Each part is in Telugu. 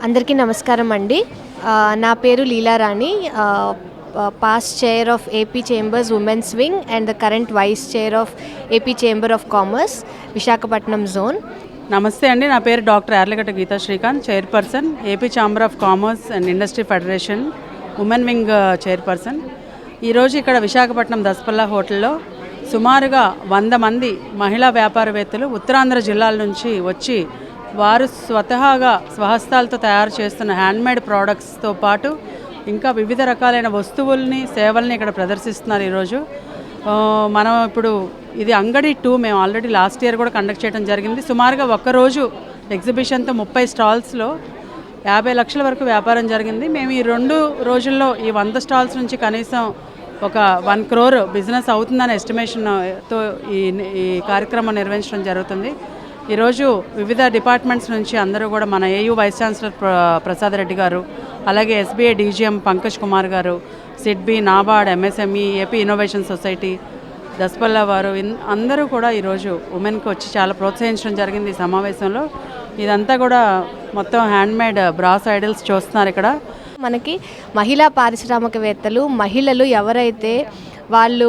అందరికీ నమస్కారం అండి. నా పేరు Leelarani, past chair of AP chambers women's wing and the current vice chair of AP chamber of commerce Visakhapatnam zone. నమస్తే అండి, నా పేరు doctor Yarlagadda Geetha Srikanth, chairperson AP chamber of commerce and industry federation women wing chairperson. ఈరోజు ఇక్కడ విశాఖపట్నం దసపల్లా హోటల్లో సుమారుగా 100 మంది మహిళా వ్యాపారవేత్తలు ఉత్తరాంధ్ర జిల్లాల నుంచి వచ్చి వారు స్వతహాగా స్వహస్తాలతో తయారు చేస్తున్న హ్యాండ్మేడ్ ప్రోడక్ట్స్తో పాటు ఇంకా వివిధ రకాలైన వస్తువుల్ని సేవల్ని ఇక్కడ ప్రదర్శిస్తున్నారు. ఈరోజు మనం ఇప్పుడు ఇది అంగడి 2 మేము ఆల్రెడీ లాస్ట్ ఇయర్ కూడా కండక్ట్ చేయడం జరిగింది. సుమారుగా ఒక్కరోజు ఎగ్జిబిషన్తో 30 స్టాల్స్లో 50 లక్షల వరకు వ్యాపారం జరిగింది. మేము ఈ 2 రోజుల్లో ఈ 100 స్టాల్స్ నుంచి కనీసం ఒక 1 crore బిజినెస్ అవుతుందనే ఎస్టిమేషన్తో ఈ కార్యక్రమం నిర్వహించడం జరుగుతుంది. ఈరోజు వివిధ డిపార్ట్మెంట్స్ నుంచి అందరూ కూడా మన AU vice chancellor Prasad Reddy గారు, అలాగే ఎస్బీఐ డీజీఎం పంకజ్ కుమార్ గారు, SIDBI, NABARD, MSME, AP innovation society, Daspalla వారు అందరూ కూడా ఈరోజు ఉమెన్కి వచ్చి చాలా ప్రోత్సహించడం జరిగింది. ఈ సమావేశంలో ఇదంతా కూడా మొత్తం హ్యాండ్మేడ్ బ్రాస్ ఐడల్స్ చూస్తున్నారు. ఇక్కడ మనకి మహిళా పారిశ్రామికవేత్తలు, మహిళలు ఎవరైతే వాళ్ళు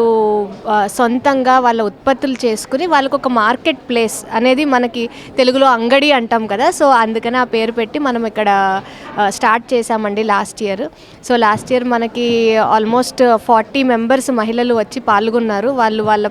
సొంతంగా వాళ్ళ ఉత్పత్తులు చేసుకుని వాళ్ళకు ఒక మార్కెట్ ప్లేస్ అనేది మనకి తెలుగులో అంగడి అంటాం కదా. సో అందుకని ఆ పేరు పెట్టి మనం ఇక్కడ స్టార్ట్ చేశామండి last year. So last year మనకి ఆల్మోస్ట్ 40 మెంబర్స్ మహిళలు వచ్చి పాల్గొన్నారు. వాళ్ళు వాళ్ళ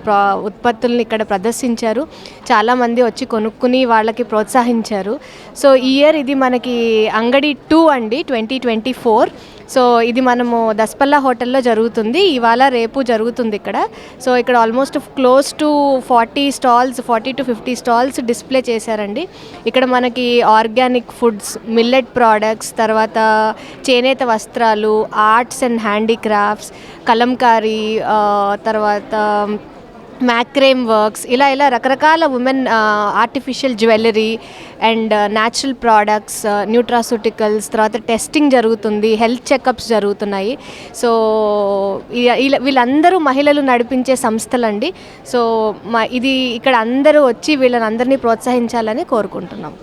ఉత్పత్తుల్ని ఇక్కడ ప్రదర్శించారు. చాలామంది వచ్చి కొనుక్కుని వాళ్ళకి ప్రోత్సహించారు. సో ఈ ఇయర్ ఇది మనకి అంగడి 2 అండి, 2024. సో ఇది మనము దసపల్లా హోటల్లో జరుగుతుంది. ఇవాళ రేపు జరుగుతుంది ఇక్కడ. సో ఇక్కడ almost close to 40 to 50 stalls display చేశారండి. ఇక్కడ మనకి ఆర్గానిక్ ఫుడ్స్, మిల్లెట్ ప్రోడక్ట్స్, తర్వాత చేనేత వస్త్రాలు, ఆర్ట్స్ అండ్ హ్యాండీక్రాఫ్ట్స్, కలంకారీ, తర్వాత మ్యాక్రేమ్ వర్క్స్, ఇలా రకరకాల women artificial jewellery and natural products, nutraceuticals, తర్వాత టెస్టింగ్ జరుగుతుంది, హెల్త్ చెకప్స్ జరుగుతున్నాయి. సో వీళ్ళందరూ మహిళలు నడిపించే సంస్థలండి. సో ఇది ఇక్కడ అందరూ వచ్చి వీళ్ళని అందరినీ ప్రోత్సహించాలని కోరుకుంటున్నాం.